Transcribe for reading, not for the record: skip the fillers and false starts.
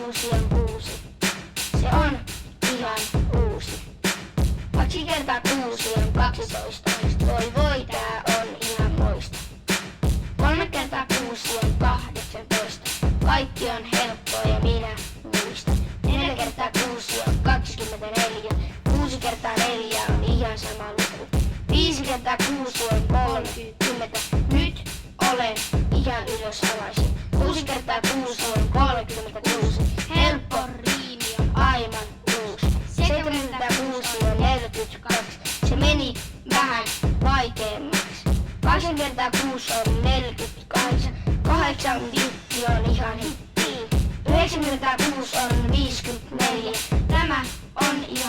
6 on 6. Se on ihan uusi. 2 kertaa 6 on 12. Voi tää on ihan moista. 3 kertaa 6 on 18. Kaikki on helppoa ja minä muistan. 4 kertaa 6 on 24. 6 kertaa 4 on ihan sama luku. 5 kertaa 6 on 30. Nyt olen ihan ylös alaisin. 6 kertaa 6 on 36. Helppo riimi on aivan uusi. 7 kertaa 6 on 42. Se meni vähän vaikeammaksi. 8 kertaa 6 on 48. 8 hitti on ihan hitti. 9 kertaa 6 on 54. Tämä on ihan